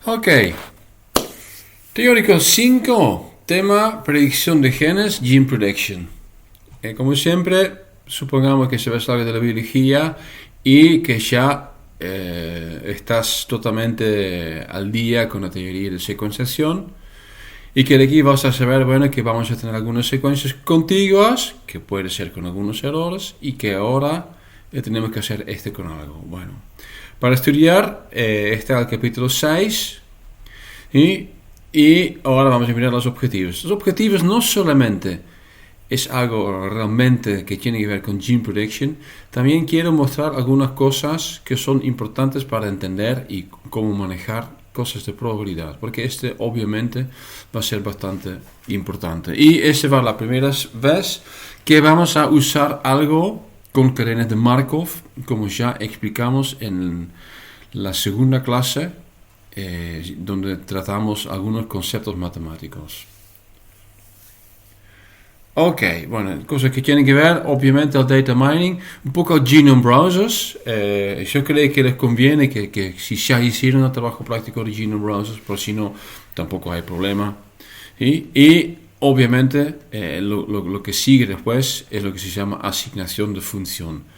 Ok. Teórico 5, tema predicción de genes, gene prediction. Como siempre, supongamos que se ve algo de la biología y que ya estás totalmente al día con la teoría de secuenciación y que de aquí vas a saber, bueno, que vamos a tener algunas secuencias contiguas, que puede ser con algunos errores, y que ahora tenemos que hacer con algo. Bueno, para estudiar, este es el capítulo 6 y ahora vamos a mirar los objetivos. Los objetivos no solamente es algo realmente que tiene que ver con gene prediction, también quiero mostrar algunas cosas que son importantes para entender y cómo manejar cosas de probabilidad, porque obviamente va a ser bastante importante. Y esta va la primera vez que vamos a usar algo con cadenas de Markov, como ya explicamos en la segunda clase, donde tratamos algunos conceptos matemáticos. Ok, bueno, cosas que tienen que ver, obviamente, al data mining, un poco al genome browsers. Yo creo que les conviene que si ya hicieron un trabajo práctico de genome browsers, por si no, tampoco hay problema. Y obviamente, lo que sigue después es lo que se llama asignación de función.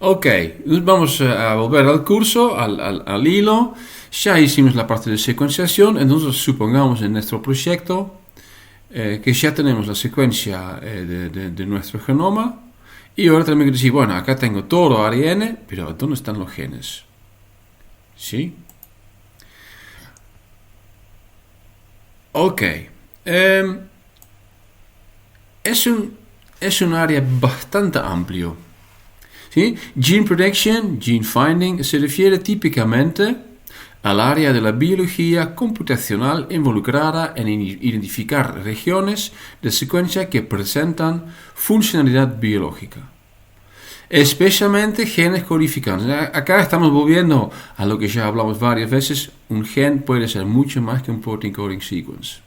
Ok, vamos a volver al curso, al hilo. Ya hicimos la parte de secuenciación, entonces supongamos en nuestro proyecto que ya tenemos la secuencia de nuestro genoma y ahora tenemos que decir, bueno, acá tengo todo ARN, pero ¿dónde están los genes? ¿Sí? Ok. Es un área bastante amplio. ¿Sí? Gene prediction, gene finding, se refiere típicamente al área de la biología computacional involucrada en identificar regiones de secuencia que presentan funcionalidad biológica, especialmente genes codificantes. Acá estamos volviendo a lo que ya hablamos varias veces. Un gen puede ser mucho más que un protein coding sequence.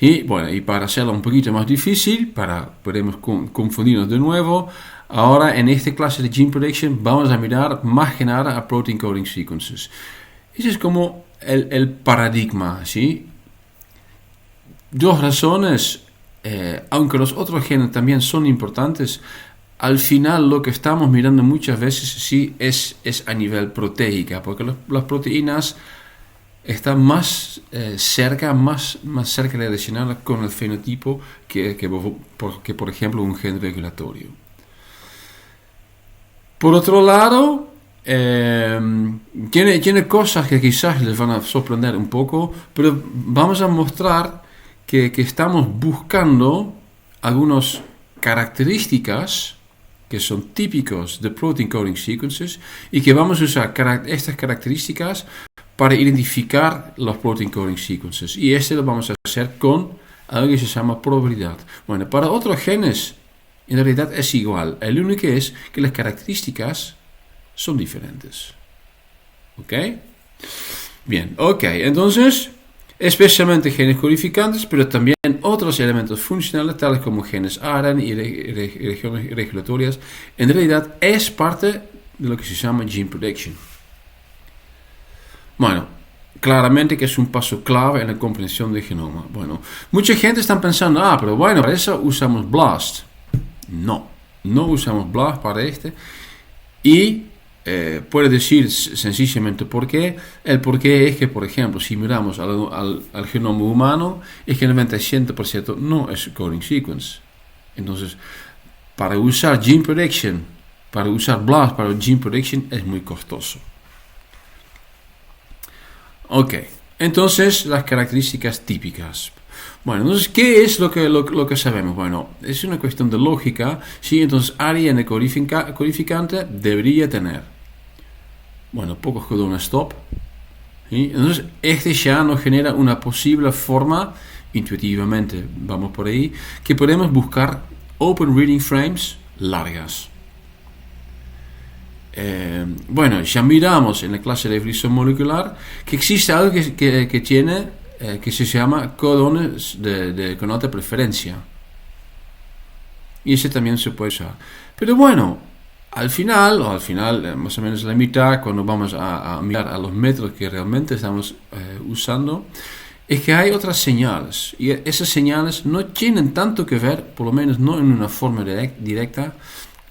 Y bueno, y para hacerlo un poquito más difícil, podemos confundirnos de nuevo. Ahora en esta clase de gene prediction vamos a mirar más que nada a protein coding sequences. Ese es como el paradigma, ¿sí? Dos razones, aunque los otros genes también son importantes, al final lo que estamos mirando muchas veces sí es a nivel proteica, porque las proteínas están más cerca relacionadas con el fenotipo que por ejemplo un gen regulatorio. Por otro lado, tiene cosas que quizás les van a sorprender un poco, pero vamos a mostrar que estamos buscando algunas características que son típicos de protein coding sequences y que vamos a usar estas características para identificar los protein coding sequences. Y lo vamos a hacer con algo que se llama probabilidad. Bueno, para otros genes en realidad es igual. El único es que las características son diferentes. ¿Ok? Bien, ok. Entonces, especialmente genes codificantes, pero también otros elementos funcionales, tales como genes ARN y regiones regulatorias, en realidad es parte de lo que se llama gene prediction. Bueno, claramente que es un paso clave en la comprensión del genoma. Bueno, mucha gente está pensando, pero bueno, para eso usamos BLAST. No usamos BLAST para y puede decir sencillamente por qué. El por qué es que, por ejemplo, si miramos al genoma humano, es que el 97% no es coding sequence. Entonces, para usar gene prediction, para usar BLAST para gene prediction es muy costoso. Ok, entonces las características típicas. Bueno, entonces, ¿qué es lo que sabemos? Bueno, es una cuestión de lógica. Sí, entonces ARN codificante debería tener, bueno, pocos codones stop. ¿Sí? Entonces, ya nos genera una posible forma, intuitivamente, vamos por ahí, que podemos buscar open reading frames largas. Bueno, ya miramos en la clase de evolución molecular que existe algo que tiene que se llama codones con alta preferencia, y ese también se puede usar. Pero bueno, al final, más o menos la mitad, cuando vamos a mirar a los métodos que realmente estamos usando, es que hay otras señales. Y esas señales no tienen tanto que ver, por lo menos no en una forma directa,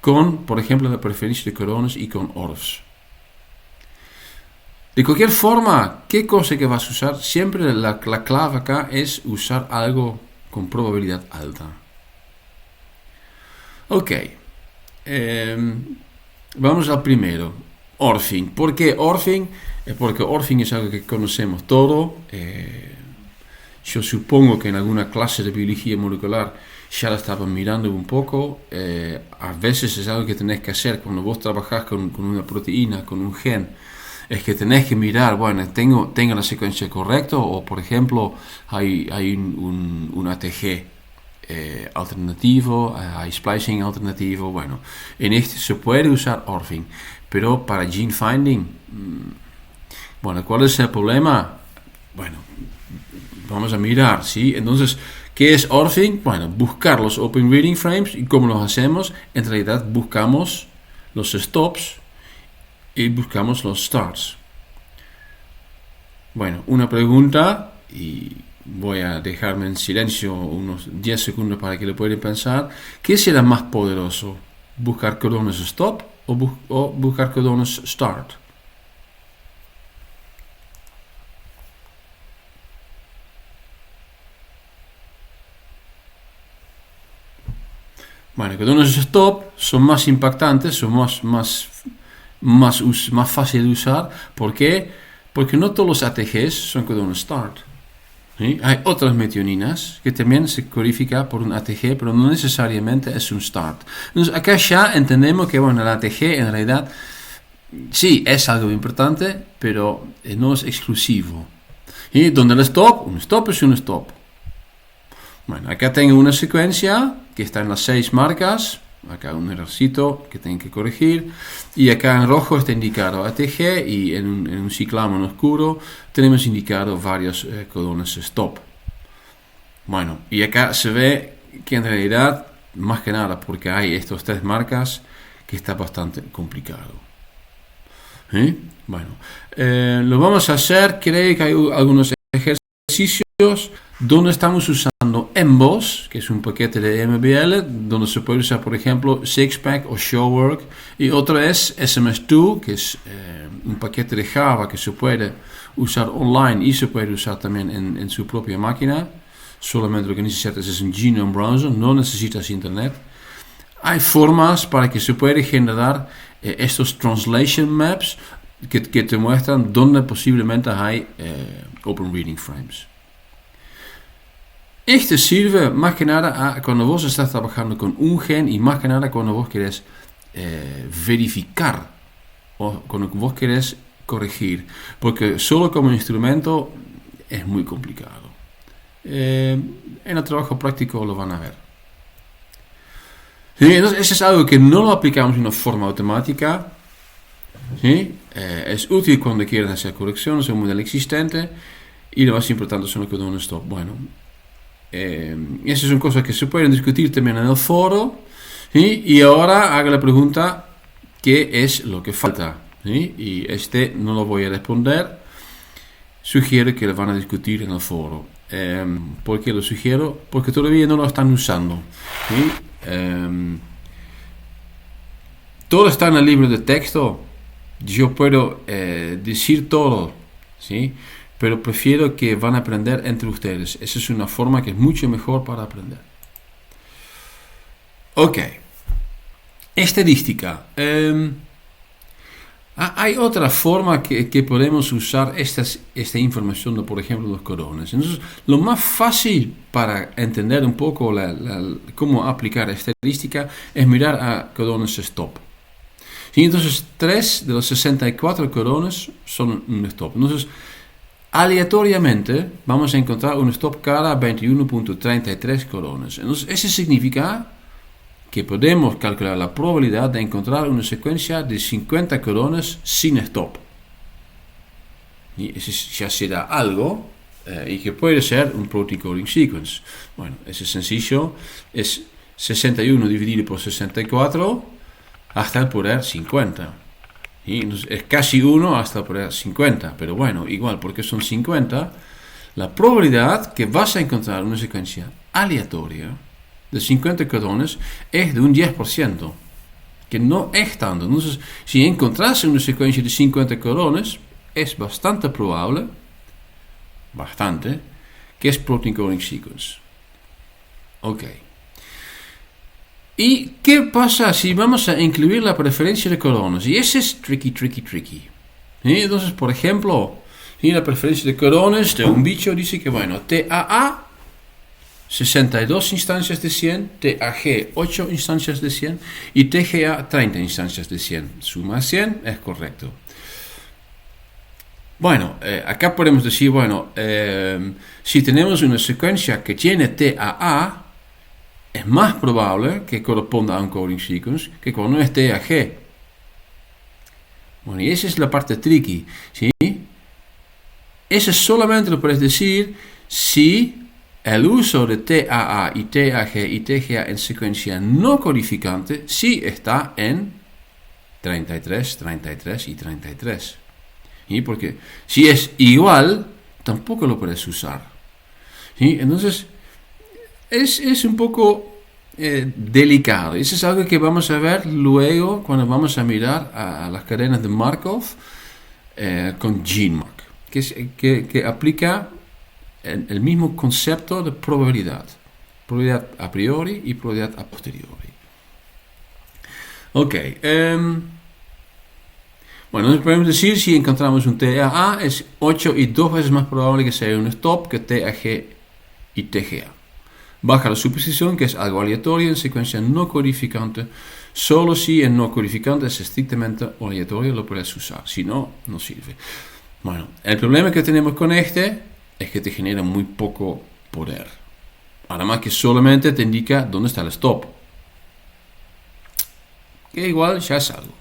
con, por ejemplo, la preferencia de coronas y con ORFs. De cualquier forma, ¿qué cosa que vas a usar? Siempre la clave acá es usar algo con probabilidad alta. Ok. Vamos al primero. Orfing. ¿Por qué Orfing? Porque Orfing es algo que conocemos todo. Yo supongo que en alguna clase de biología molecular ya la estaban mirando un poco. A veces es algo que tenés que hacer cuando vos trabajás con una proteína, con un gen. Es que tenés que mirar, bueno, tengo la secuencia correcta o, por ejemplo, hay un ATG alternativo, hay splicing alternativo. Bueno, en este se puede usar Orfing, pero para gene finding, bueno, ¿cuál es el problema? Bueno, vamos a mirar, ¿sí? Entonces, ¿qué es Orfing? Bueno, buscar los open reading frames. ¿Y cómo los hacemos? En realidad buscamos los stops y buscamos los starts. Bueno, una pregunta, y voy a dejarme en silencio unos 10 segundos para que lo puedan pensar. ¿Qué será más poderoso? ¿Buscar codones stop o buscar codones start? Bueno, codones stop son más impactantes, son más fácil de usar. ¿Por qué? Porque no todos los ATGs son codones start. ¿Sí? Hay otras metioninas que también se codifican por un ATG, pero no necesariamente es un start. Entonces acá ya entendemos que bueno, el ATG en realidad sí es algo importante, pero no es exclusivo. ¿Sí? Donde un stop es un stop. Bueno, acá tengo una secuencia que está en las 6 marcas. Acá un errorcito que tengo que corregir. Y acá en rojo está indicado ATG y en un ciclamo en oscuro tenemos indicado varios codones stop. Bueno, y acá se ve que en realidad, más que nada porque hay estas 3 marcas, que está bastante complicado. ¿Sí? Bueno, lo vamos a hacer. Creo que hay algunos ejercicios donde estamos usando Emboss, que es un paquete de MBL, donde se puede usar, por ejemplo, Sixpack o Showwork. Y otro es SMS2, que es un paquete de Java que se puede usar online y se puede usar también en su propia máquina. Solamente lo que necesitas es un Genome Browser, no necesitas internet. Hay formas para que se pueda generar estos translation maps que te muestran dónde posiblemente hay open reading frames. Este sirve más que nada a cuando vos estás trabajando con un gen y más que nada cuando vos querés verificar o cuando vos querés corregir, porque solo como instrumento es muy complicado. En el trabajo práctico lo van a ver. Sí, entonces eso es algo que no lo aplicamos de una forma automática. ¿Sí? Es útil cuando quieren hacer correcciones a un modelo existente y lo más importante son los codones stop. Bueno, esas son cosas que se pueden discutir también en el foro. ¿Sí? Y ahora haga la pregunta: ¿qué es lo que falta? ¿Sí? Y no lo voy a responder. Sugiero que lo van a discutir en el foro. ¿Por qué lo sugiero? Porque todavía no lo están usando. ¿Sí? Todo está en el libro de texto. Yo puedo decir todo, ¿sí? Pero prefiero que van a aprender entre ustedes. Esa es una forma que es mucho mejor para aprender. Ok. Estadística. Hay otra forma que podemos usar esta información de, por ejemplo, los codones. Entonces, lo más fácil para entender un poco cómo aplicar estadística es mirar a codones stop. Sí, entonces, 3 de los 64 codones son un stop. Entonces, aleatoriamente vamos a encontrar un stop cada 21.33 codones. Entonces, eso significa que podemos calcular la probabilidad de encontrar una secuencia de 50 codones sin stop. Y eso ya será algo, y que puede ser un protein coding sequence. Bueno, eso es sencillo, es 61 dividido por 64, hasta el poder 50. ¿Sí? Entonces es casi 1 hasta el poder 50. Pero bueno, igual, porque son 50, la probabilidad que vas a encontrar una secuencia aleatoria de 50 cordones es de un 10%. Que no es tanto. Entonces, si encontrás una secuencia de 50 cordones, es bastante probable, que es Protein Coding Sequence. Ok. ¿Y qué pasa si vamos a incluir la preferencia de cordones? Y ese es tricky. ¿Sí? Entonces, por ejemplo, ¿sí? La preferencia de cordones de un bicho dice que, bueno, TAA 62 instancias de 100, TAG 8 instancias de 100 y TGA 30 instancias de 100. Suma 100 es correcto. Bueno, acá podemos decir, bueno, si tenemos una secuencia que tiene TAA, es más probable que corresponda a un coding sequence que cuando es TAG. Bueno, y esa es la parte tricky, ¿sí? Eso solamente lo puedes decir si el uso de TAA y TAG y TGA en secuencia no codificante sí está en 33, 33 y 33. ¿Sí? Porque si es igual, tampoco lo puedes usar. ¿Sí? Entonces, es un poco delicado. Eso es algo que vamos a ver luego cuando vamos a mirar a las cadenas de Markov con GeneMark, que aplica el mismo concepto de probabilidad. Probabilidad a priori y probabilidad a posteriori. Ok. Bueno, podemos decir si encontramos un TAA es 8 y 2 veces más probable que sea un stop que TAG y TGA. Baja la suposición que es algo aleatorio en secuencia no codificante. Solo si en no codificante es estrictamente aleatorio lo puedes usar. Si no, no sirve. Bueno, el problema que tenemos con este es que te genera muy poco poder. Además que solamente te indica dónde está el stop. Que igual ya es algo.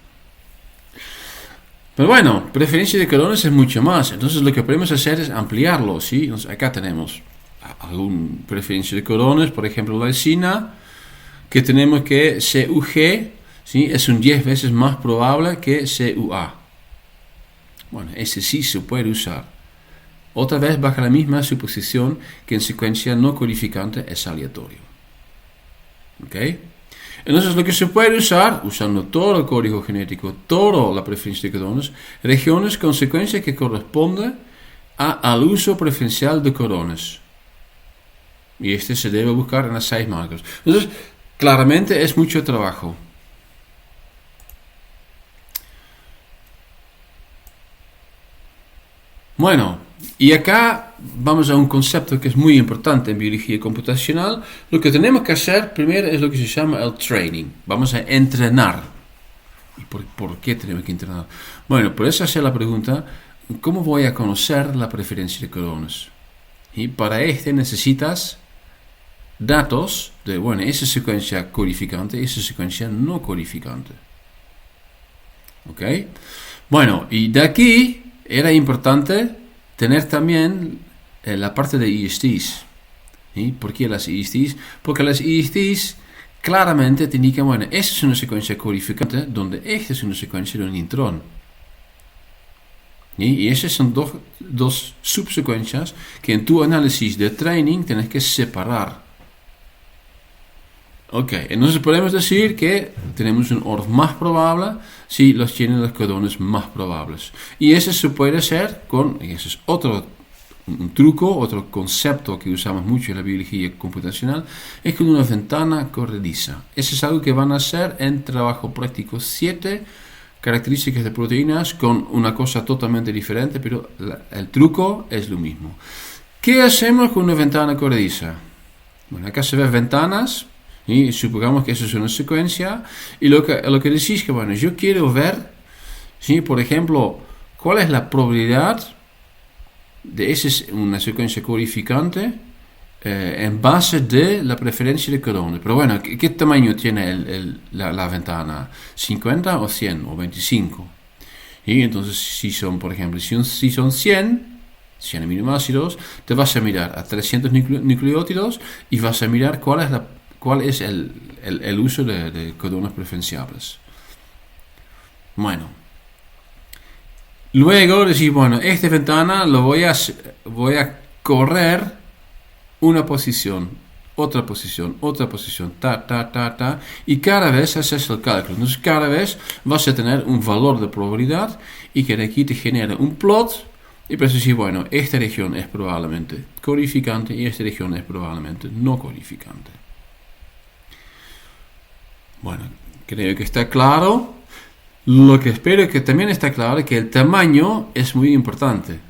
Pero bueno, preferencia de cordones es mucho más. Entonces lo que podemos hacer es ampliarlo, ¿sí? Entonces, acá tenemos alguna preferencia de cordones, por ejemplo la leucina, que tenemos que CUG, ¿sí? Es un 10 veces más probable que CUA. Bueno, ese sí se puede usar. Otra vez bajo la misma suposición que en secuencia no codificante es aleatorio. ¿Ok? Entonces lo que se puede usar, usando todo el código genético, toda la preferencia de cordones, regiones con secuencia que corresponde al uso preferencial de cordones. Y este se debe buscar en las 6 marcos. Entonces, claramente es mucho trabajo. Bueno, y acá vamos a un concepto que es muy importante en biología computacional. Lo que tenemos que hacer primero es lo que se llama el training. Vamos a entrenar. ¿Y por qué tenemos que entrenar? Bueno, por eso hacer la pregunta, ¿cómo voy a conocer la preferencia de cordones? Y para este necesitas datos de, bueno, esa secuencia codificante y esa secuencia no codificante. ¿Ok? Bueno, y de aquí era importante tener también la parte de ESTs. ¿Sí? ¿Por qué las ESTs? Porque las ESTs claramente te indican, bueno, esta es una secuencia codificante donde esta es una secuencia de un intrón. ¿Sí? Y esas son dos subsecuencias que en tu análisis de training tienes que separar. Ok, entonces podemos decir que tenemos un orden más probable si los tienen los cordones más probables. Y eso se puede hacer y ese es un truco, otro concepto que usamos mucho en la biología computacional, es con una ventana corrediza. Eso es algo que van a hacer en trabajo práctico 7 características de proteínas con una cosa totalmente diferente, pero el truco es lo mismo. ¿Qué hacemos con una ventana corrediza? Bueno, acá se ven ventanas. Y supongamos que eso es una secuencia y lo que decís que, bueno, yo quiero ver, ¿sí? Por ejemplo, cuál es la probabilidad de una secuencia codificante en base de la preferencia de cordones. Pero bueno, ¿qué tamaño tiene la ventana? ¿50 o 100 o 25? Y entonces, si son, por ejemplo, si son 100 aminoácidos, te vas a mirar a 300 nucleótidos y vas a mirar cuál es el uso de cordones preferenciables. Bueno, luego decís, bueno, esta ventana lo voy a correr una posición, otra posición, ta, y cada vez haces el cálculo. Entonces cada vez vas a tener un valor de probabilidad y que de aquí te genera un plot y puedes decir, bueno, esta región es probablemente codificante y esta región es probablemente no codificante. Bueno, creo que está claro. Lo que espero que también está claro es que el tamaño es muy importante.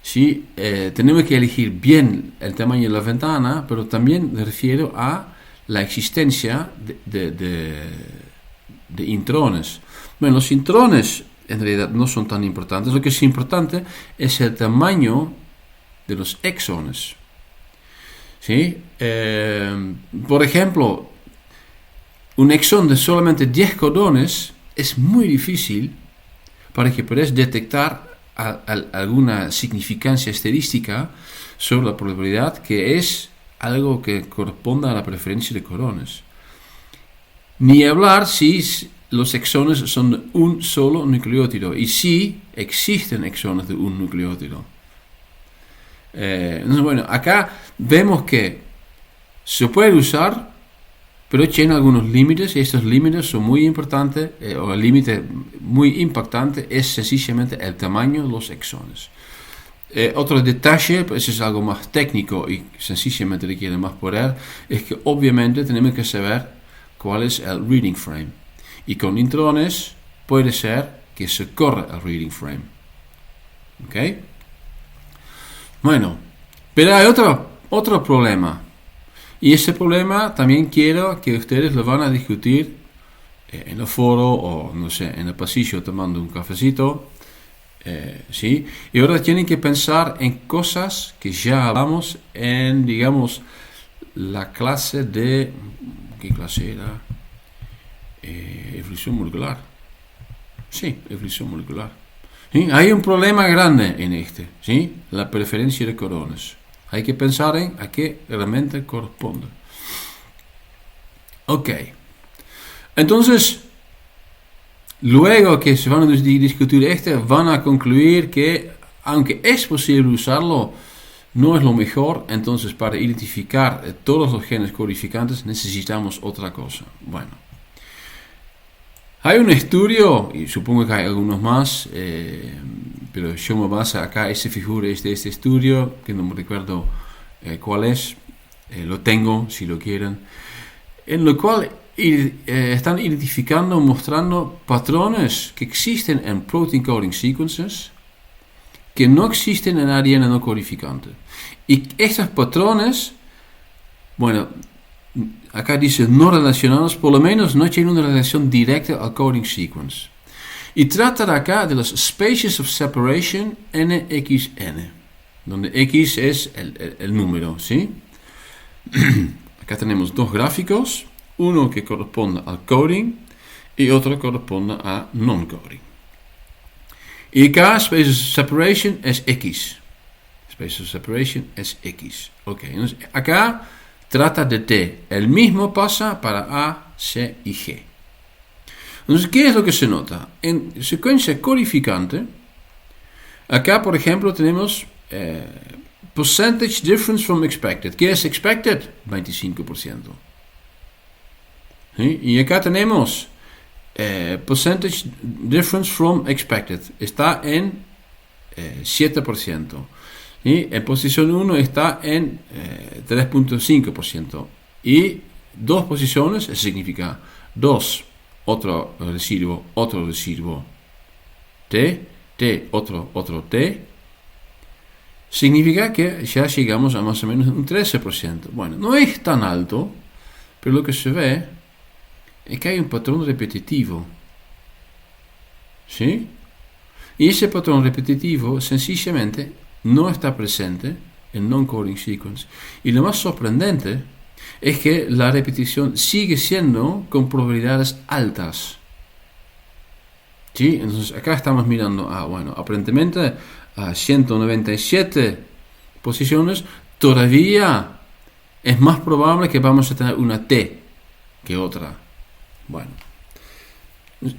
Sí, tenemos que elegir bien el tamaño de la ventana, pero también me refiero a la existencia de intrones. Bueno, los intrones en realidad no son tan importantes. Lo que es importante es el tamaño de los exones. ¿Sí? Por ejemplo, un exón de solamente 10 codones es muy difícil para que puedas detectar alguna significancia estadística sobre la probabilidad, que es algo que corresponda a la preferencia de codones. Ni hablar si los exones son de un solo nucleótido y si existen exones de un nucleótido. Entonces, bueno, acá vemos que se puede usar, pero tiene algunos límites y estos límites son muy importantes, o el límite muy impactante es sencillamente el tamaño de los exones. Otro detalle, pues es algo más técnico y sencillamente requiere más poder, es que obviamente tenemos que saber cuál es el reading frame. Y con intrones puede ser que se corra el reading frame. ¿Ok? Bueno, pero hay otro problema. Y ese problema también quiero que ustedes lo van a discutir en el foro o no sé, en el pasillo tomando un cafecito. ¿Sí? Y ahora tienen que pensar en cosas que ya hablamos en, digamos, la clase de... ¿Qué clase era? Evolución molecular. Sí, evolución molecular. ¿Sí? Hay un problema grande en este, ¿sí? La preferencia de codones. Hay que pensar en a qué realmente corresponde. Ok. Entonces, luego que se van a discutir van a concluir que, aunque es posible usarlo, no es lo mejor. Entonces, para identificar todos los genes codificantes necesitamos otra cosa. Bueno, hay un estudio, y supongo que hay algunos más, pero yo me baso acá, esa figura es de este estudio, que no me recuerdo cuál es, lo tengo si lo quieren, en lo cual están identificando, mostrando patrones que existen en protein coding sequences que no existen en ADN no codificante. Y estos patrones, bueno, acá dice no relacionados, por lo menos no tienen una relación directa al coding sequence. Y trata de acá de los spaces of separation NXN, donde X es el número, ¿sí? Acá tenemos dos gráficos, uno que corresponde al coding y otro que corresponde a non-coding. Y acá space of separation es X. Space of separation es X. Ok, entonces acá trata de T. El mismo pasa para A, C y G. Entonces, ¿qué es lo que se nota? En secuencia codificante, acá, por ejemplo, tenemos percentage difference from expected. ¿Qué es expected? 25%. ¿Sí? Y acá tenemos percentage difference from expected. Está en 7%. ¿Sí? En posición 1 está en 3.5%. Y dos posiciones significa 2, otro residuo, T, otro T. Significa que ya llegamos a más o menos un 13%. Bueno, no es tan alto, pero lo que se ve es que hay un patrón repetitivo. ¿Sí? Y ese patrón repetitivo sencillamente no está presente en non-coding sequence. Y lo más sorprendente es que la repetición sigue siendo con probabilidades altas. ¿Sí? Entonces acá estamos mirando bueno, aparentemente a 197 posiciones, todavía es más probable que vamos a tener una T que otra. Bueno,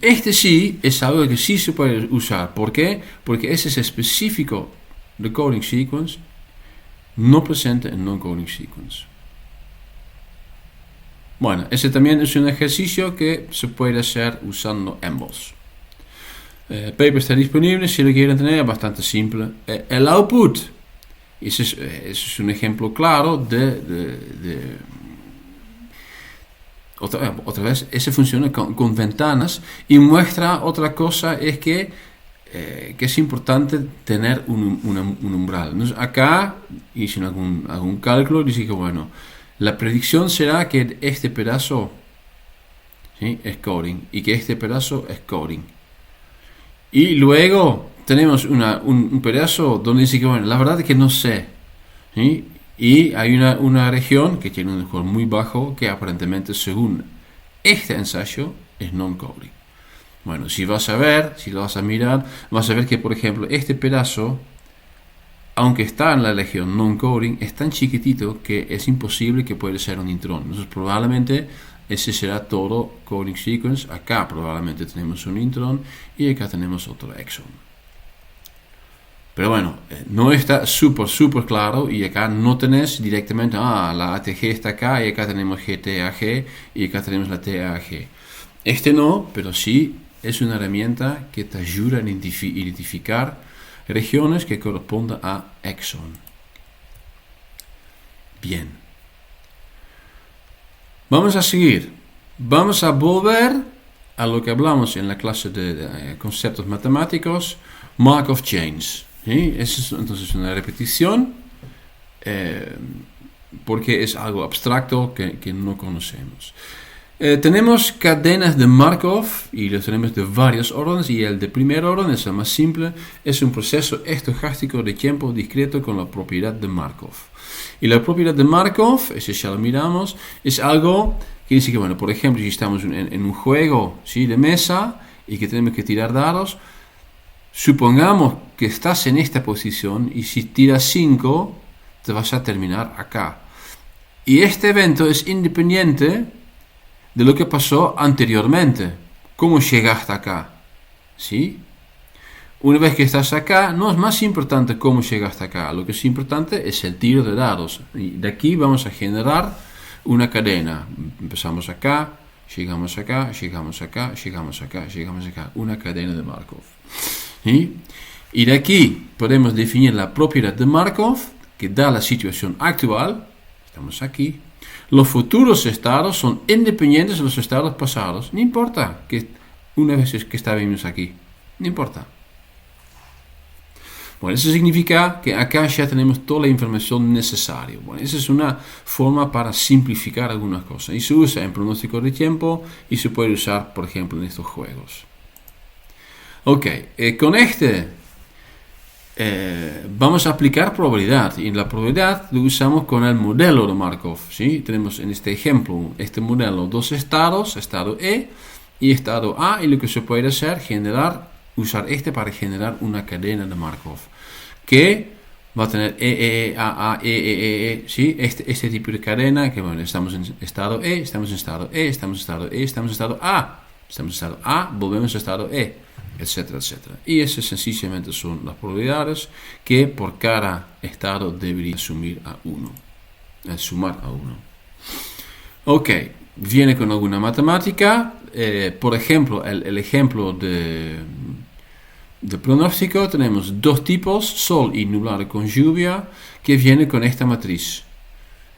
Este sí es algo que sí se puede usar. ¿Por qué? Porque ese es específico de coding sequence, no presente en non-coding sequence. Bueno, ese también es un ejercicio que se puede hacer usando ambos. El paper está disponible si lo quieren tener, es bastante simple. El output, ese es un ejemplo claro de otra vez, ese funciona con ventanas y muestra otra cosa, es que es importante tener un umbral. Entonces acá hice algún cálculo y dice que bueno, la predicción será que este pedazo, ¿sí?, es coding y que este pedazo es coding. Y luego tenemos un pedazo donde dice que bueno, la verdad es que no sé, ¿sí? Y hay una región que tiene un score muy bajo que aparentemente, según este ensayo, es non-coding. Bueno, si lo vas a mirar, vas a ver que, por ejemplo, este pedazo, aunque está en la región non-coding, es tan chiquitito que es imposible que pueda ser un intrón. Entonces, probablemente ese será todo coding sequence. Acá probablemente tenemos un intron y acá tenemos otro exon. Pero bueno, no está súper claro y acá no tenés directamente, la ATG está acá y acá tenemos GTAG y acá tenemos la TAG. Este no, pero sí es una herramienta que te ayuda a identificar regiones que corresponden a exon. Bien. Vamos a seguir. Vamos a volver a lo que hablamos en la clase de conceptos matemáticos, Markov chains. ¿Sí? Es entonces una repetición porque es algo abstracto que no conocemos. Tenemos cadenas de Markov y los tenemos de varios órdenes, y el de primer orden es el más simple, es un proceso estocástico de tiempo discreto con la propiedad de Markov. Y la propiedad de Markov, ese ya lo miramos, es algo que dice que, bueno, por ejemplo, si estamos en un juego, ¿sí?, de mesa y que tenemos que tirar dados, supongamos que estás en esta posición y si tiras 5, te vas a terminar acá. Y este evento es independiente de lo que pasó anteriormente. ¿Cómo llegaste acá? ¿Sí? Una vez que estás acá, no es más importante cómo llegaste acá. Lo que es importante es el tiro de dados. Y de aquí vamos a generar una cadena. Empezamos acá, llegamos acá, llegamos acá, llegamos acá, llegamos acá. Una cadena de Markov. ¿Sí? Y de aquí podemos definir la propiedad de Markov que da la situación actual. Estamos aquí. Los futuros estados son independientes de los estados pasados. No importa que una vez que estábamos aquí. No importa. Bueno, eso significa que acá ya tenemos toda la información necesaria. Bueno, esa es una forma para simplificar algunas cosas. Y se usa en pronóstico de tiempo y se puede usar, por ejemplo, en estos juegos. Ok, con este vamos a aplicar probabilidad, y la probabilidad lo usamos con el modelo de Markov, ¿sí? Tenemos en este ejemplo, este modelo, dos estados, estado E y estado A, y lo que se puede hacer, usar este para generar una cadena de Markov que va a tener A, ¿sí? Este tipo de cadena, que bueno, estamos en estado E, estamos en estado E, estamos en estado E, estamos en estado A, estamos en estado A, volvemos a estado E, etcétera, etcétera. Y esas sencillamente son las probabilidades que por cada estado debería sumar a 1. Ok, viene con alguna matemática. Por ejemplo, el ejemplo de pronóstico, tenemos dos tipos, sol y nublado con lluvia, que viene con esta matriz.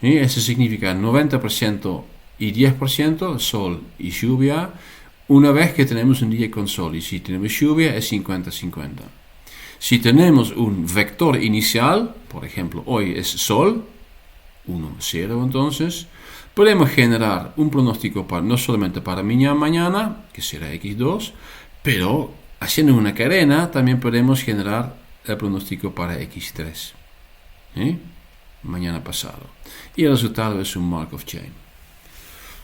¿Sí? Eso significa 90% y 10%, sol y lluvia, una vez que tenemos un día con sol, y si tenemos lluvia es 50-50. Si tenemos un vector inicial, por ejemplo, hoy es sol, 1, 0, entonces, podemos generar un pronóstico no solamente para mañana, que será x2, pero haciendo una cadena también podemos generar el pronóstico para x3, ¿sí? Mañana pasado. Y el resultado es un Markov chain.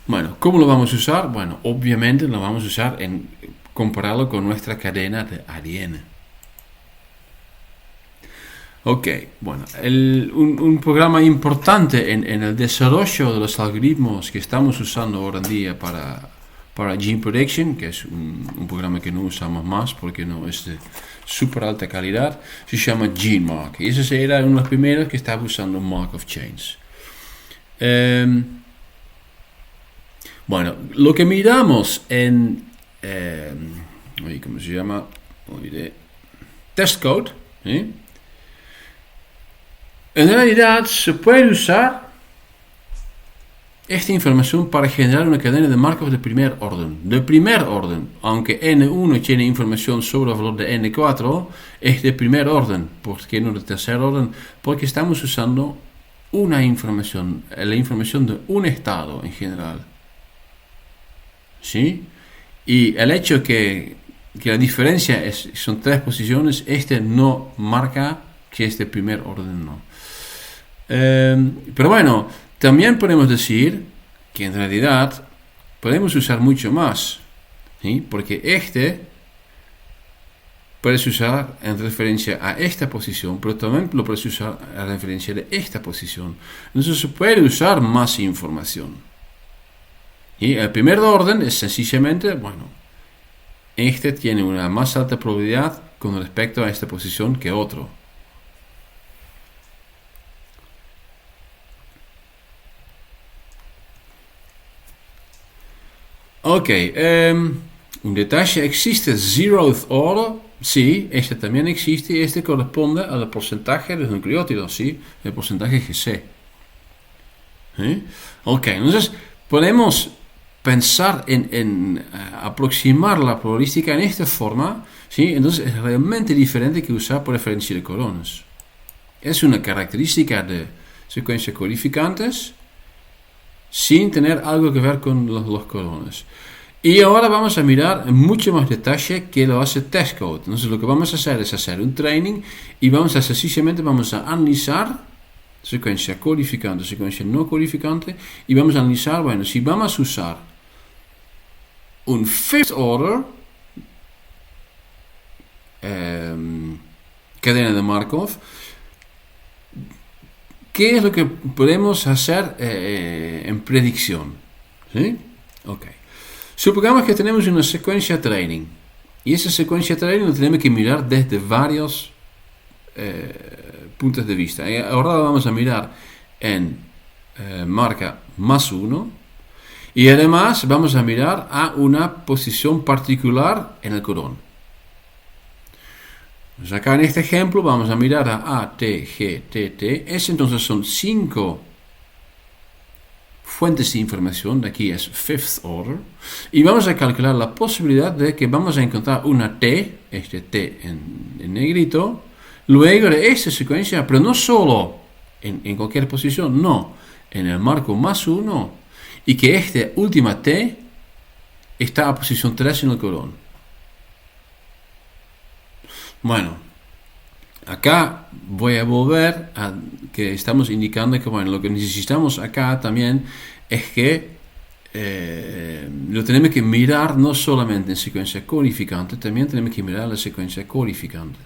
Bueno, ¿cómo lo vamos a usar? Bueno, obviamente lo vamos a usar en compararlo con nuestra cadena de ADN. Ok, bueno, un programa importante en el desarrollo de los algoritmos que estamos usando ahora en día para Gene Prediction, que es un programa que no usamos más porque no es de super alta calidad, se llama GeneMark. Y ese era uno de los primeros que estaba usando Markov Chains. Bueno, lo que miramos en ¿cómo se llama? Testcode, ¿sí? En realidad se puede usar esta información para generar una cadena de Markov de primer orden. De primer orden, aunque N1 tiene información sobre el valor de N4, es de primer orden. ¿Por qué no de tercer orden? Porque estamos usando una información, la información de un estado en general. ¿Sí? Y el hecho que la diferencia son 3 posiciones, este no marca que es de primer orden, no. Pero bueno, también podemos decir que en realidad podemos usar mucho más, ¿sí? Porque puedes usar en referencia a esta posición, pero también lo puedes usar en referencia de esta posición. Entonces se puede usar más información. Y el primer orden es sencillamente, bueno, tiene una más alta probabilidad con respecto a esta posición que otro. Ok, un detalle, ¿existe zeroth order? Sí, este también existe y este corresponde al porcentaje de los nucleótidos, ¿sí? El porcentaje GC. ¿Sí? Ok, entonces podemos pensar en aproximar la probabilística en esta forma, ¿sí? Entonces es realmente diferente que usar por referencia de coronas. Es una característica de secuencias codificantes sin tener algo que ver con los coronas. Y ahora vamos a mirar en mucho más detalle que lo hace Testcode. Entonces lo que vamos a hacer es hacer un training y sencillamente vamos a analizar secuencia codificante, secuencia no codificante, y vamos a analizar, bueno, si vamos a usar un fifth order cadena de Markov, ¿qué es lo que podemos hacer en predicción? ¿Sí? Ok. Supongamos que tenemos una secuencia training y esa secuencia training lo tenemos que mirar desde varios puntos de vista. Ahora vamos a mirar en marca +1 y además vamos a mirar a una posición particular en el codón. Pues acá en este ejemplo vamos a mirar a A, T, G, T, T. Entonces son 5 fuentes de información. De aquí es fifth order. Y vamos a calcular la posibilidad de que vamos a encontrar una T, este T en negrito, luego de esta secuencia, pero no solo en cualquier posición, no, en el marco +1, y que esta última T está a posición 3 en el codón. Bueno, acá voy a volver a que estamos indicando que, bueno, lo que necesitamos acá también es que lo tenemos que mirar no solamente en secuencia codificante, también tenemos que mirar la secuencia codificante.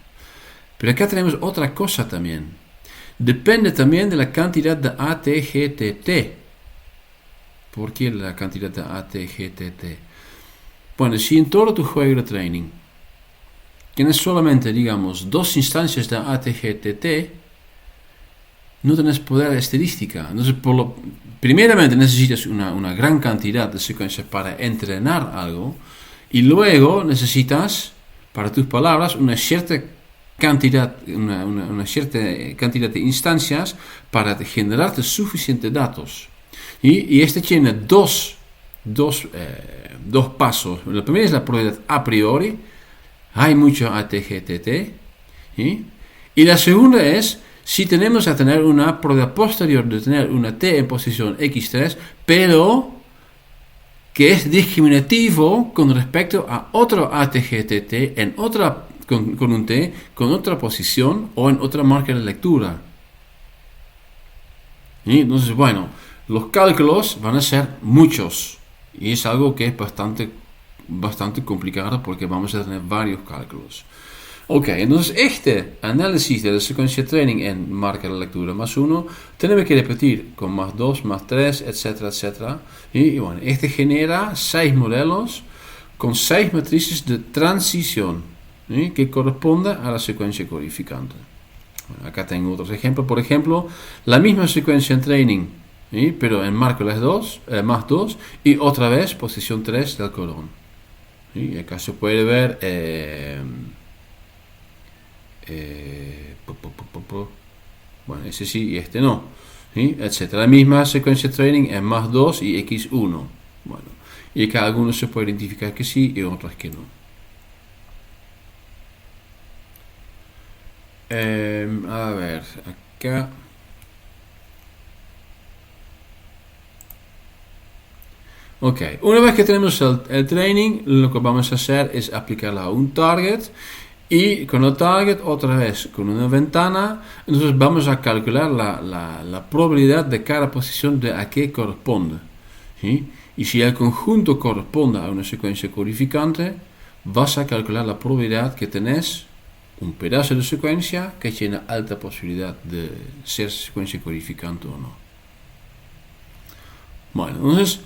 Pero acá tenemos otra cosa también. Depende también de la cantidad de ATGTT. ¿Por qué la cantidad de ATGTT? Bueno, si en todo tu juego de training tienes solamente, digamos, 2 instancias de ATGTT, no tienes poder de estadística. Entonces, primeramente necesitas una gran cantidad de secuencias para entrenar algo, y luego necesitas, para tus palabras, una cierta cantidad de instancias para generarte suficientes datos. Y este tiene dos pasos. La primera es la probabilidad a priori. Hay mucho ATGTT. ¿Sí? Y la segunda es si tenemos a tener una probabilidad posterior de tener una T en posición X3, pero que es discriminativo con respecto a otro ATGTT con un T, con otra posición o en otra marca de lectura. ¿Sí? Entonces, bueno, los cálculos van a ser muchos y es algo que es bastante complicado porque vamos a tener varios cálculos. Ok, entonces este análisis de la secuencia training en marca de lectura más 1, tenemos que repetir con más 2, más 3, etcétera, etcétera. Y bueno, este genera 6 modelos con 6 matrices de transición, ¿sí? Que corresponden a la secuencia codificante. Bueno, acá tengo otros ejemplos. Por ejemplo, la misma secuencia en training, ¿sí? Pero en miércoles 2, más 2 y otra vez posición 3 del codón. ¿Sí? Acá se puede ver bueno, ese sí y este no, ¿sí? Etcétera. La misma secuencia training en más 2 y x1. Bueno, y acá algunos se puede identificar que sí y otros que no. A ver, acá. Ok, una vez que tenemos el training, lo que vamos a hacer es aplicarla a un target y con el target otra vez con una ventana. Entonces vamos a calcular la probabilidad de cada posición de a qué corresponde, ¿sí? Y si el conjunto corresponde a una secuencia codificante, vas a calcular la probabilidad que tenés un pedazo de secuencia que tiene alta posibilidad de ser secuencia codificante o no. Bueno, entonces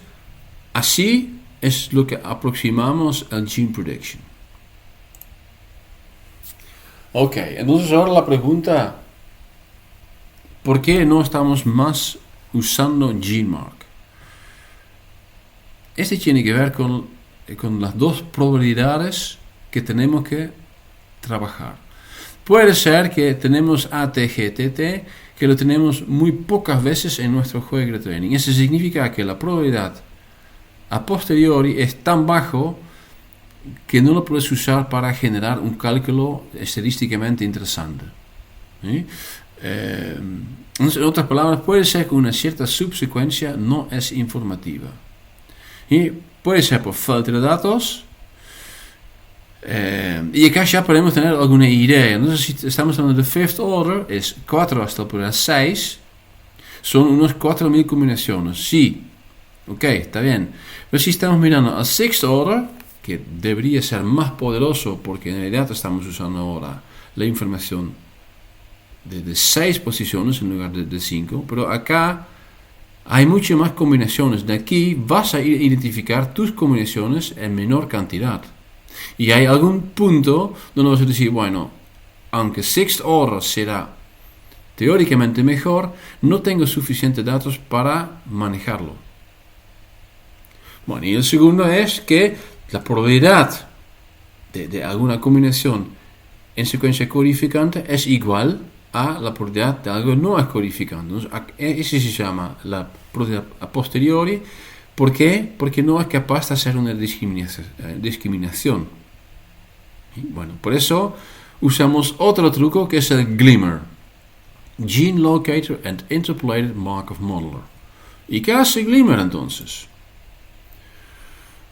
así es lo que aproximamos al Gene Prediction. Ok, entonces ahora la pregunta, ¿por qué no estamos más usando GeneMark? Este tiene que ver con las dos probabilidades que tenemos que trabajar. Puede ser que tenemos ATGTT, que lo tenemos muy pocas veces en nuestro juego de training. Eso significa que la probabilidad a posteriori es tan bajo que no lo puedes usar para generar un cálculo estadísticamente interesante. ¿Sí? En otras palabras, puede ser que una cierta subsecuencia no es informativa. ¿Sí? Puede ser por falta de datos. Y acá ya podemos tener alguna idea. Entonces, si estamos hablando de fifth order, es 4 hasta el poder 6. Son unos 4000 combinaciones. Sí, ok, está bien. Pero si estamos mirando al sixth order, que debería ser más poderoso porque en realidad estamos usando ahora la información de 6 posiciones en lugar de 5, pero acá hay muchas más combinaciones. De aquí vas a identificar tus combinaciones en menor cantidad. Y hay algún punto donde vas a decir, bueno, aunque sixth order será teóricamente mejor, no tengo suficientes datos para manejarlo. Bueno, y el segundo es que la probabilidad de alguna combinación en secuencia codificante es igual a la probabilidad de algo no es codificante. Eso se llama la probabilidad a posteriori. ¿Por qué? Porque no es capaz de hacer una discriminación. Y bueno, por eso usamos otro truco que es el Glimmer. Gene Locator and Interpolated Markov Modeler. ¿Y qué hace Glimmer entonces?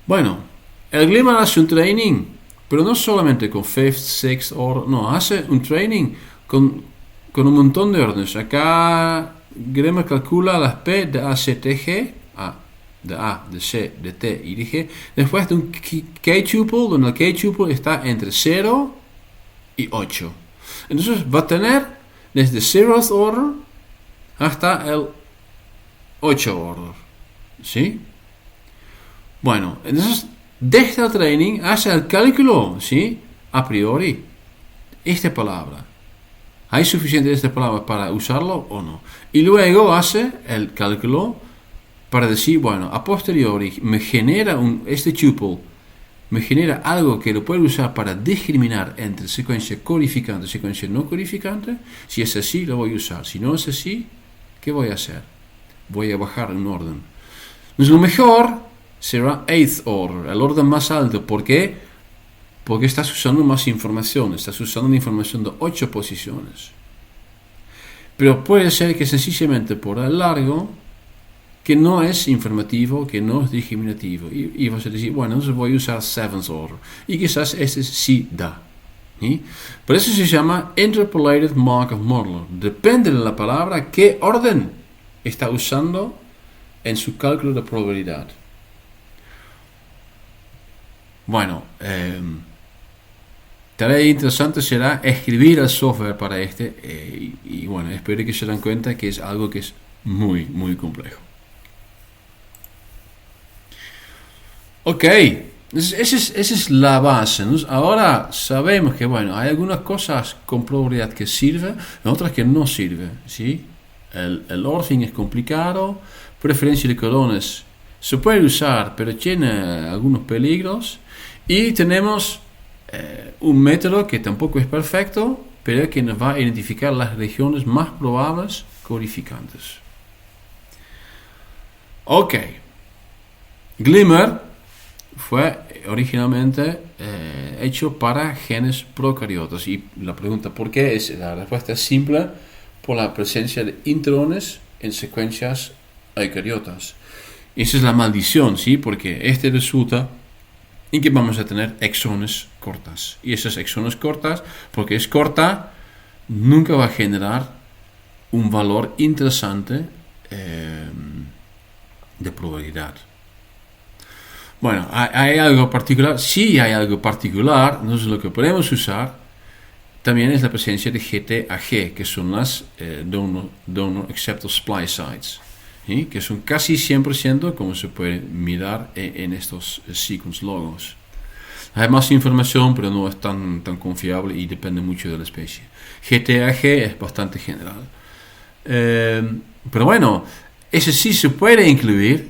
Bueno, el Glimmer hace un training, pero no solamente con fifth, sixth order, no, hace un training con un montón de órdenes. Acá Glimmer calcula las P de A, C, T, G, de A, de C, de T y de G, después de un K-tuple, donde el K-tuple está entre 0 y 8. Entonces va a tener desde 0th order hasta el 8 order. ¿Sí? Bueno, entonces desde el training hace el cálculo, ¿sí? A priori, esta palabra. ¿Hay suficiente de esta palabra para usarlo o no? Y luego hace el cálculo para decir, bueno, a posteriori me genera este tuple, me genera algo que lo puedo usar para discriminar entre secuencia codificante y secuencia no codificante. Si es así, lo voy a usar. Si no es así, ¿qué voy a hacer? Voy a bajar un orden. Entonces lo mejor será 8th order, el orden más alto. ¿Por qué? Porque estás usando más información. Estás usando una información de 8 posiciones. Pero puede ser que sencillamente por el largo, que no es informativo, que no es discriminativo. Y vas a decir, bueno, entonces voy a usar 7th order. Y quizás este sí da. ¿Sí? Por eso se llama Interpolated Markov Modeler. Depende de la palabra qué orden está usando en su cálculo de probabilidad. Bueno, tarea interesante será escribir el software para y bueno, espero que se den cuenta que es algo que es muy, muy complejo. Ok, esa es la base, ¿no? Ahora sabemos que, bueno, hay algunas cosas con probabilidad que sirven, otras que no sirven, ¿sí? El orthing es complicado, preferencia de colones se puede usar, pero tiene algunos peligros, y tenemos un método que tampoco es perfecto, pero que nos va a identificar las regiones más probables codificantes. Ok, Glimmer fue originalmente hecho para genes procariotas, y la pregunta ¿por qué? La respuesta es simple: por la presencia de intrones en secuencias eucariotas. Esa es la maldición, ¿sí? Porque resulta en que vamos a tener exones cortas, y esas exones cortas, porque es corta, nunca va a generar un valor interesante de probabilidad. Bueno, ¿hay algo particular? Sí, hay algo particular. Entonces lo que podemos usar también es la presencia de GTAG, que son las donor acceptor splice sites, ¿sí? Que son casi 100%, como se puede mirar en estos sequence logos. Hay más información, pero no es tan confiable y depende mucho de la especie. GTAG es bastante general. Pero bueno, ese sí se puede incluir,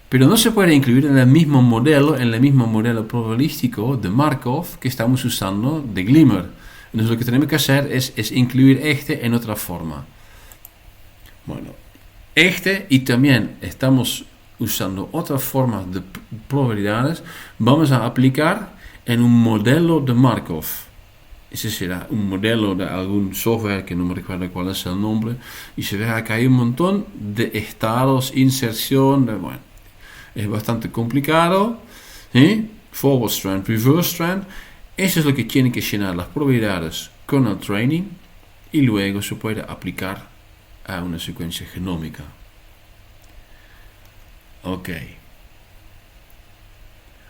pero no se puede incluir en el mismo modelo probabilístico de Markov que estamos usando de Glimmer. Entonces lo que tenemos que hacer es incluir en otra forma. Bueno, y también estamos usando otras formas de probabilidades. Vamos a aplicar en un modelo de Markov. Ese será un modelo de algún software que no me recuerdo cuál es el nombre. Y se verá que hay un montón de estados, inserción, bueno. Es bastante complicado, ¿sí? Forward strand, reverse strand. Eso es lo que tienen que llenar las probabilidades con el training, y luego se puede aplicar a una secuencia genómica. Ok.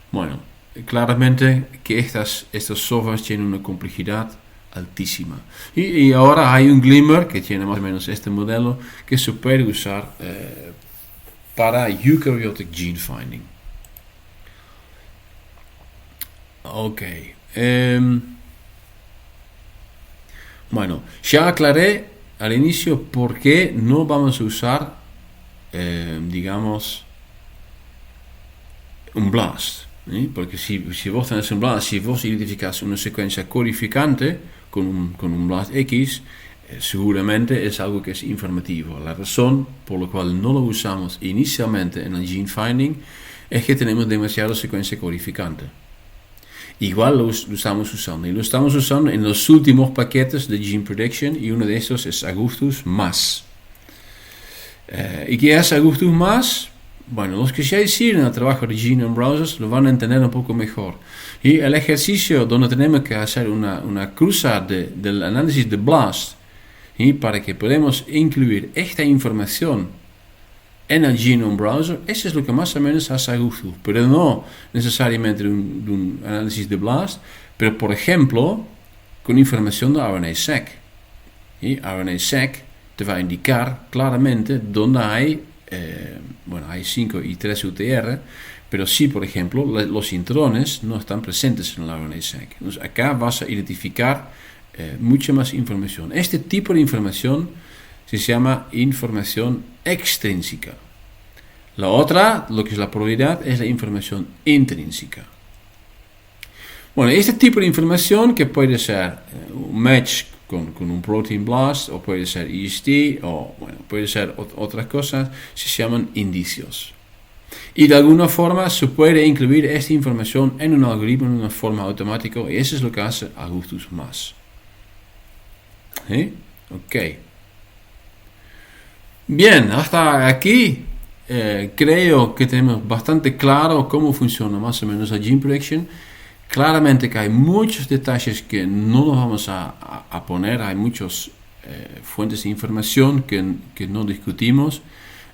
Bueno, claramente que estos softwares tienen una complejidad altísima. Y ahora hay un Glimmer que tiene más o menos este modelo que se puede usar para eukaryotic gene finding. Ok. Bueno, ya aclaré al inicio por qué no vamos a usar, digamos, un BLAST. ¿Sí? Porque si vos tenés un BLAST, si vos identificás una secuencia codificante con un BLAST X, seguramente es algo que es informativo. La razón por la cual no lo usamos inicialmente en el gene finding es que tenemos demasiada secuencia codificante. Igual lo estamos usando, y lo estamos usando en los últimos paquetes de Gene Prediction, y uno de estos es Augustus Mas. ¿Y qué es Augustus Mas? Bueno, los que ya hicieron el trabajo de Genome Browsers lo van a entender un poco mejor. Y el ejercicio donde tenemos que hacer una cruza del análisis de BLAST, y para que podamos incluir esta información en el Genome Browser, eso es lo que más o menos hace Augustus, pero no necesariamente de un análisis de BLAST, pero por ejemplo con información de RNA-seq. Y RNA-seq te va a indicar claramente dónde hay, hay 5 y 3 UTR, pero si por ejemplo los intrones no están presentes en el RNA-seq. Entonces acá vas a identificar mucha más información. Este tipo de información se llama información extrínseca. La otra, lo que es la probabilidad, es la información intrínseca. Bueno, este tipo de información, que puede ser un match con un protein blast, o puede ser EST, o puede ser otras cosas, se llaman indicios. Y de alguna forma se puede incluir esta información en un algoritmo en una forma automática, y eso es lo que hace Augustus Mas. ¿Sí? Ok. Bien, hasta aquí creo que tenemos bastante claro cómo funciona más o menos la Gene Prediction. Claramente que hay muchos detalles que no nos vamos a poner, hay muchas fuentes de información que no discutimos.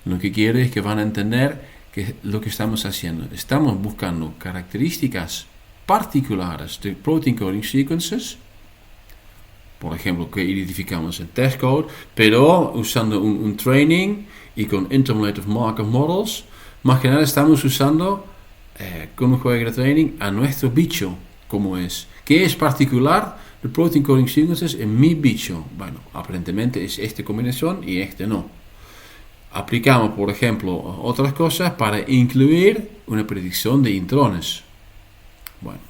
Lo que quiero es que van a entender que lo que estamos haciendo, estamos buscando características particulares de protein coding sequences, por ejemplo, que identificamos en testcode, pero usando un training y con interpolative Markov models, más que nada estamos usando con un juego de training a nuestro bicho, como es. ¿Qué es particular de protein coding sequences en mi bicho? Bueno, aparentemente es esta combinación y este no. Aplicamos, por ejemplo, otras cosas para incluir una predicción de intrones. Bueno,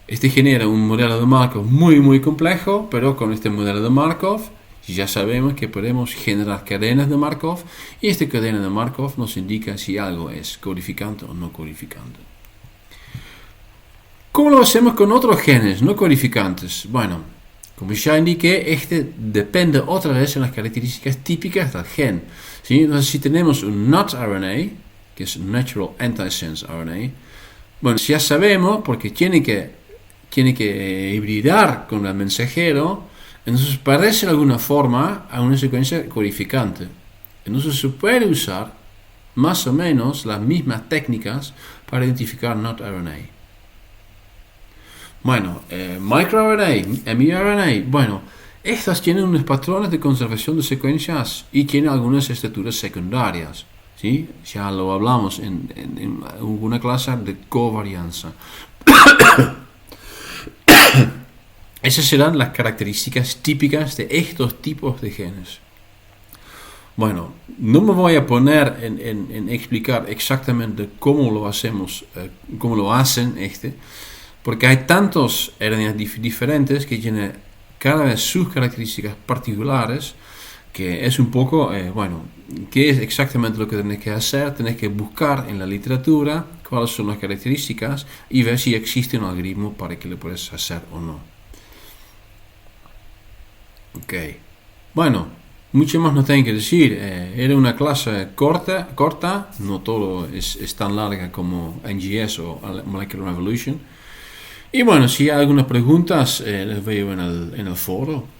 este genera un modelo de Markov muy complejo, pero con este modelo de Markov ya sabemos que podemos generar cadenas de Markov y esta cadena de Markov nos indica si algo es codificante o no codificante. ¿Cómo lo hacemos con otros genes no codificantes? Bueno, como ya indiqué, este depende otra vez de las características típicas del gen. ¿Sí? Entonces, si tenemos un NOT RNA, que es Natural Antisense RNA, bueno, ya sabemos, porque tiene que hibridar con el mensajero, entonces parece de alguna forma a una secuencia codificante. Entonces se puede usar más o menos las mismas técnicas para identificar NOT RNA. Bueno, microRNA, miRNA, bueno, estas tienen unos patrones de conservación de secuencias y tienen algunas estructuras secundarias. ¿Sí? Ya lo hablamos en una clase de covarianza. Esas serán las características típicas de estos tipos de genes. Bueno, no me voy a poner en explicar exactamente cómo lo hacemos, cómo lo hacen porque hay tantos RNAs diferentes que tienen cada vez sus características particulares, que es un poco, ¿qué es exactamente lo que tenés que hacer? Tenés que buscar en la literatura cuáles son las características y ver si existe un algoritmo para que lo puedas hacer o no. Ok, bueno, mucho más no tengo que decir. Era una clase corta, no todo es tan larga como NGS o Molecular Evolution. Y bueno, si hay algunas preguntas, les veo en el foro.